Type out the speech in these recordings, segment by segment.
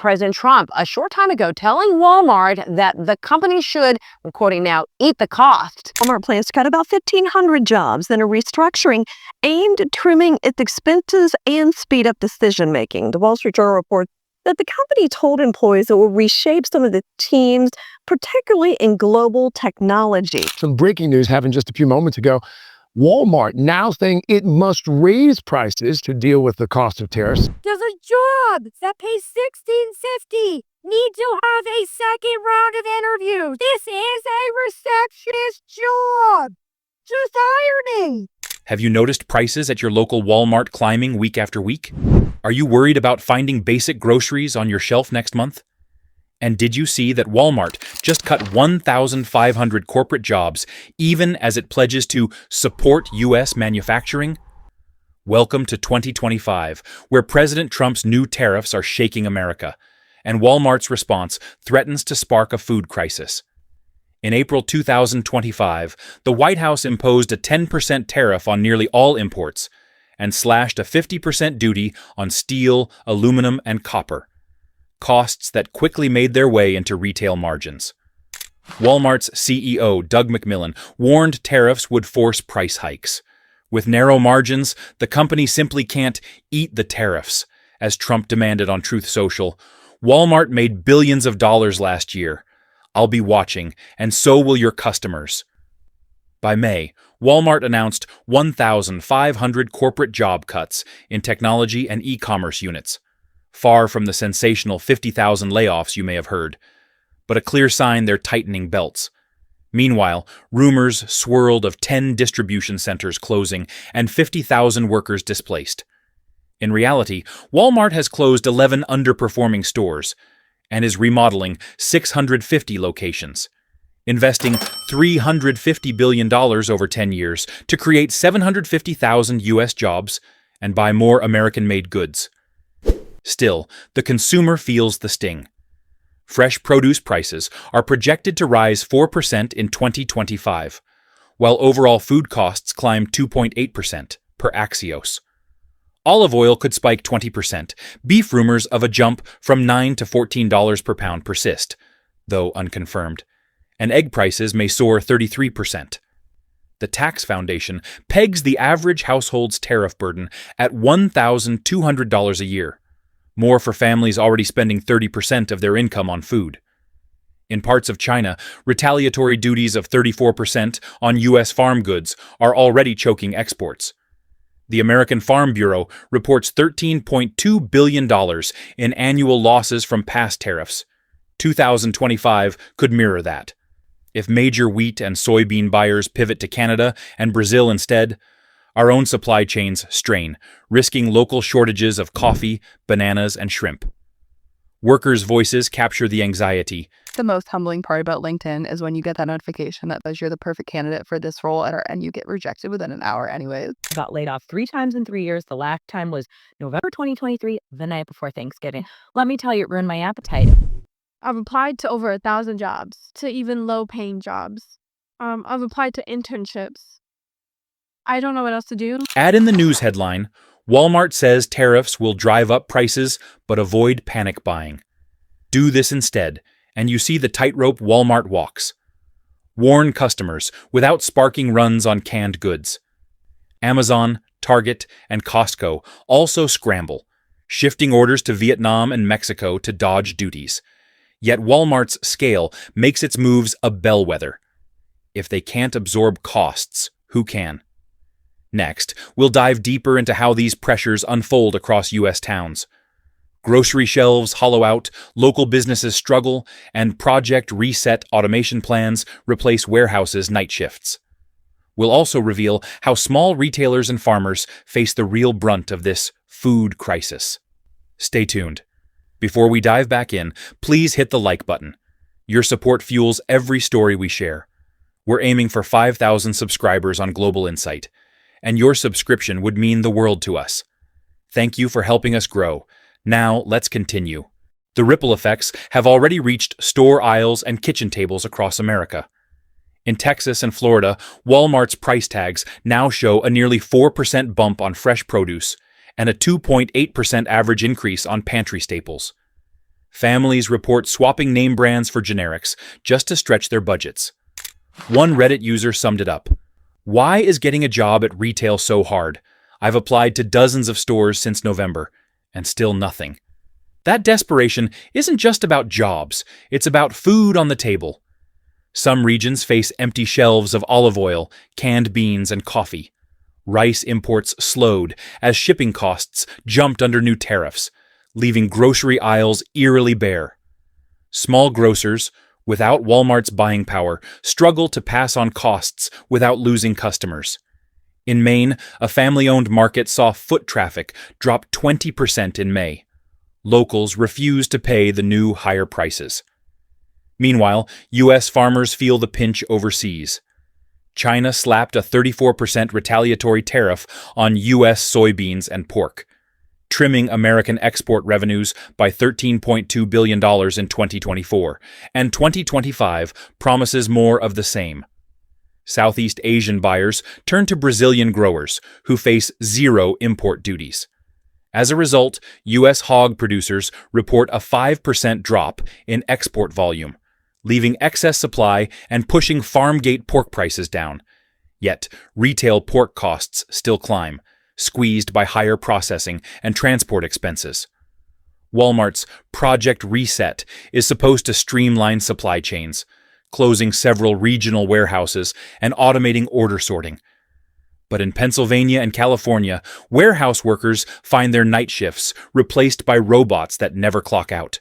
President Trump a short time ago telling Walmart that the company should, I'm quoting now, eat the cost. Walmart plans to cut about 1,500 jobs in a restructuring aimed at trimming its expenses and speed up decision-making. The Wall Street Journal reports that the company told employees it will reshape some of the teams, particularly in global technology. Some breaking news happened just a few moments ago. Walmart now saying it must raise prices to deal with the cost of tariffs. There's a job that pays $16.50. Need to have a second round of interviews. This is a receptionist job. Just hire me. Have you noticed prices at your local Walmart climbing week after week? Are you worried about finding basic groceries on your shelf next month? And did you see that Walmart just cut 1,500 corporate jobs, even as it pledges to support U.S. manufacturing? Welcome to 2025, where President Trump's new tariffs are shaking America, and Walmart's response threatens to spark a food crisis. In April 2025, the White House imposed a 10% tariff on nearly all imports and slashed a 50% duty on steel, aluminum, and copper, costs that quickly made their way into retail margins. Walmart's CEO, Doug McMillon, warned tariffs would force price hikes. With narrow margins, the company simply can't eat the tariffs, as Trump demanded on Truth Social. Walmart made billions of dollars last year. I'll be watching, and so will your customers. By May, Walmart announced 1,500 corporate job cuts in technology and e-commerce units, far from the sensational 50,000 layoffs you may have heard, but a clear sign they're tightening belts. Meanwhile, rumors swirled of 10 distribution centers closing and 50,000 workers displaced. In reality, Walmart has closed 11 underperforming stores and is remodeling 650 locations, investing $350 billion over 10 years to create 750,000 U.S. jobs and buy more American-made goods. Still, the consumer feels the sting. Fresh produce prices are projected to rise 4% in 2025, while overall food costs climb 2.8% per Axios. Olive oil could spike 20%. Beef rumors of a jump from $9 to $14 per pound persist, though unconfirmed, and egg prices may soar 33%. The Tax Foundation pegs the average household's tariff burden at $1,200 a year, more for families already spending 30% of their income on food. In parts of China, retaliatory duties of 34% on U.S. farm goods are already choking exports. The American Farm Bureau reports $13.2 billion in annual losses from past tariffs. 2025 could mirror that. If major wheat and soybean buyers pivot to Canada and Brazil instead, our own supply chains strain, risking local shortages of coffee, bananas, and shrimp. Workers' voices capture the anxiety. The most humbling part about LinkedIn is when you get that notification that says you're the perfect candidate for this role and you get rejected within an hour anyways. I got laid off 3 times in 3 years. The last time was November 2023, the night before Thanksgiving. Let me tell you, it ruined my appetite. I've applied to over 1,000 jobs, to even low-paying jobs. I've applied to internships. I don't know what else to do. Add in the news headline, Walmart says tariffs will drive up prices but avoid panic buying. Do this instead, and you see the tightrope Walmart walks. Warn customers without sparking runs on canned goods. Amazon, Target, and Costco also scramble, shifting orders to Vietnam and Mexico to dodge duties. Yet Walmart's scale makes its moves a bellwether. If they can't absorb costs, who can? Next, we'll dive deeper into how these pressures unfold across U.S. towns. Grocery shelves hollow out, local businesses struggle, and Project Reset automation plans replace warehouses' night shifts. We'll also reveal how small retailers and farmers face the real brunt of this food crisis. Stay tuned. Before we dive back in, please hit the like button. Your support fuels every story we share. We're aiming for 5,000 subscribers on Global Insight, and your subscription would mean the world to us. Thank you for helping us grow. Now, let's continue. The ripple effects have already reached store aisles and kitchen tables across America. In Texas and Florida, Walmart's price tags now show a nearly 4% bump on fresh produce and a 2.8% average increase on pantry staples. Families report swapping name brands for generics just to stretch their budgets. One Reddit user summed it up. "Why is getting a job at retail so hard? I've applied to dozens of stores since November, and still nothing." That desperation isn't just about jobs, it's about food on the table. Some regions face empty shelves of olive oil, canned beans, and coffee. Rice imports slowed as shipping costs jumped under new tariffs, leaving grocery aisles eerily bare. Small grocers, without Walmart's buying power, struggle to pass on costs without losing customers. In Maine, a family-owned market saw foot traffic drop 20% in May. Locals refused to pay the new higher prices. Meanwhile, U.S. farmers feel the pinch overseas. China slapped a 34% retaliatory tariff on U.S. soybeans and pork, trimming American export revenues by $13.2 billion in 2024, and 2025 promises more of the same. Southeast Asian buyers turn to Brazilian growers, who face zero import duties. As a result, U.S. hog producers report a 5% drop in export volume, leaving excess supply and pushing farm gate pork prices down. Yet, retail pork costs still climb, squeezed by higher processing and transport expenses. Walmart's Project Reset is supposed to streamline supply chains, closing several regional warehouses and automating order sorting. But in Pennsylvania and California, warehouse workers find their night shifts replaced by robots that never clock out.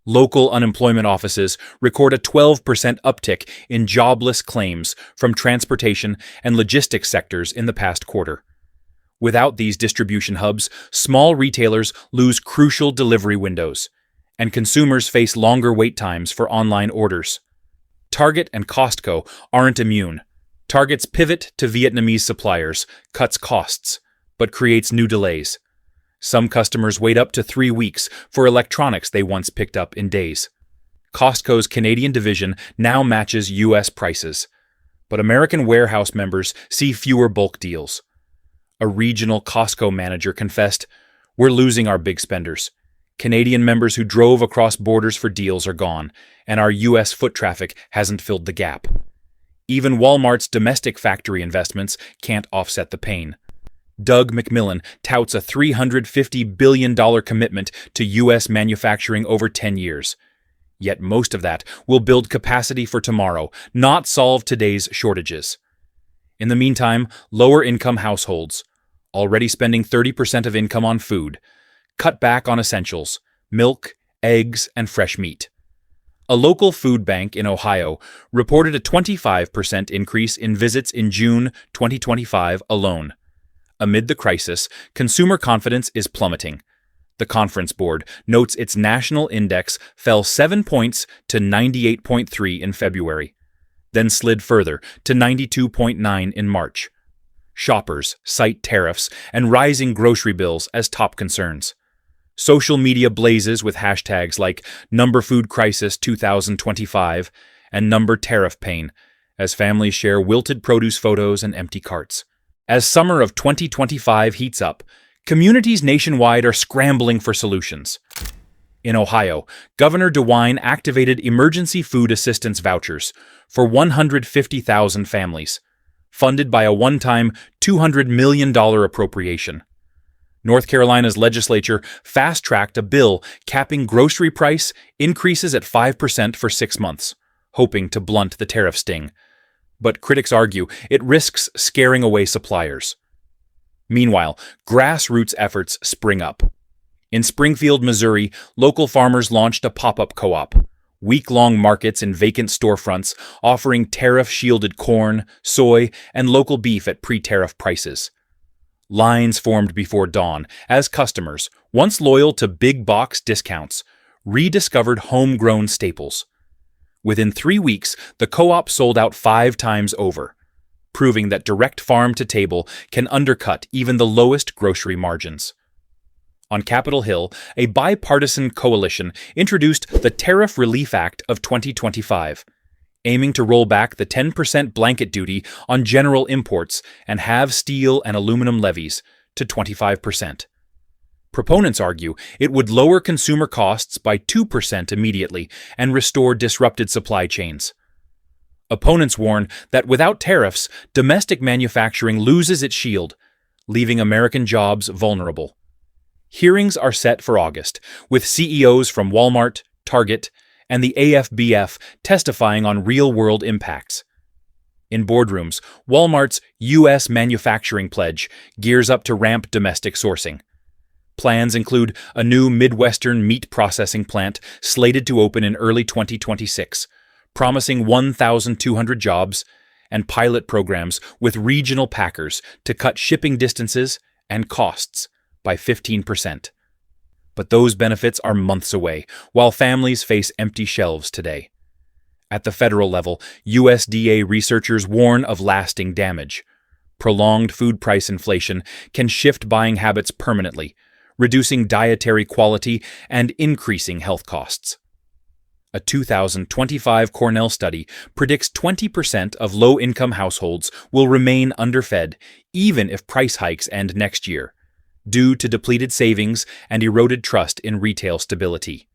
Local unemployment offices record a 12% uptick in jobless claims from transportation and logistics sectors in the past quarter. Without these distribution hubs, small retailers lose crucial delivery windows, and consumers face longer wait times for online orders. Target and Costco aren't immune. Target's pivot to Vietnamese suppliers cuts costs, but creates new delays. Some customers wait up to 3 weeks for electronics they once picked up in days. Costco's Canadian division now matches U.S. prices, but American warehouse members see fewer bulk deals. A regional Costco manager confessed, "We're losing our big spenders. Canadian members who drove across borders for deals are gone, and our U.S. foot traffic hasn't filled the gap." Even Walmart's domestic factory investments can't offset the pain. Doug McMillon touts a $350 billion commitment to U.S. manufacturing over 10 years. Yet most of that will build capacity for tomorrow, not solve today's shortages. In the meantime, lower-income households, already spending 30% of income on food, cut back on essentials, milk, eggs, and fresh meat. A local food bank in Ohio reported a 25% increase in visits in June 2025 alone. Amid the crisis, consumer confidence is plummeting. The Conference Board notes its national index fell 7 points to 98.3 in February, then slid further to 92.9 in March. Shoppers cite tariffs and rising grocery bills as top concerns. Social media blazes with hashtags like #FoodCrisis2025 and #TariffPain as families share wilted produce photos and empty carts. As summer of 2025 heats up, communities nationwide are scrambling for solutions. In Ohio, Governor DeWine activated emergency food assistance vouchers for 150,000 families, funded by a one-time $200 million appropriation. North Carolina's legislature fast-tracked a bill capping grocery price increases at 5% for 6 months, hoping to blunt the tariff sting. But critics argue it risks scaring away suppliers. Meanwhile, grassroots efforts spring up. In Springfield, Missouri, local farmers launched a pop-up co-op, week-long markets in vacant storefronts offering tariff-shielded corn, soy, and local beef at pre-tariff prices. Lines formed before dawn as customers, once loyal to big-box discounts, rediscovered homegrown staples. Within 3 weeks, the co-op sold out 5 times over, proving that direct farm-to-table can undercut even the lowest grocery margins. On Capitol Hill, a bipartisan coalition introduced the Tariff Relief Act of 2025, aiming to roll back the 10% blanket duty on general imports and halve steel and aluminum levies to 25%. Proponents argue it would lower consumer costs by 2% immediately and restore disrupted supply chains. Opponents warn that without tariffs, domestic manufacturing loses its shield, leaving American jobs vulnerable. Hearings are set for August, with CEOs from Walmart, Target, and the AFBF testifying on real-world impacts. In boardrooms, Walmart's U.S. manufacturing pledge gears up to ramp domestic sourcing. Plans include a new Midwestern meat processing plant slated to open in early 2026, promising 1,200 jobs, and pilot programs with regional packers to cut shipping distances and costs by 15%. But those benefits are months away, while families face empty shelves today. At the federal level, USDA researchers warn of lasting damage. Prolonged food price inflation can shift buying habits permanently, reducing dietary quality and increasing health costs. A 2025 Cornell study predicts 20% of low-income households will remain underfed even if price hikes end next year, due to depleted savings and eroded trust in retail stability.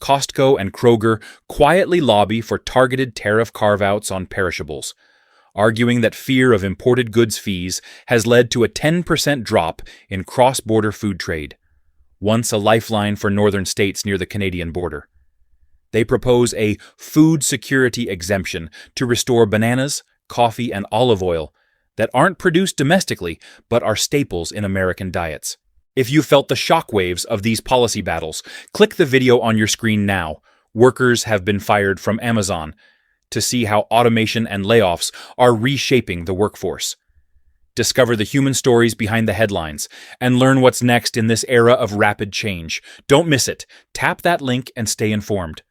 Costco and Kroger quietly lobby for targeted tariff carve-outs on perishables, arguing that fear of imported goods fees has led to a 10% drop in cross-border food trade, once a lifeline for northern states near the Canadian border. They propose a food security exemption to restore bananas, coffee, and olive oil that aren't produced domestically but are staples in American diets. If you felt the shockwaves of these policy battles, click the video on your screen now. Workers have been fired from Amazon, to see how automation and layoffs are reshaping the workforce. Discover the human stories behind the headlines and learn what's next in this era of rapid change. Don't miss it. Tap that link and stay informed.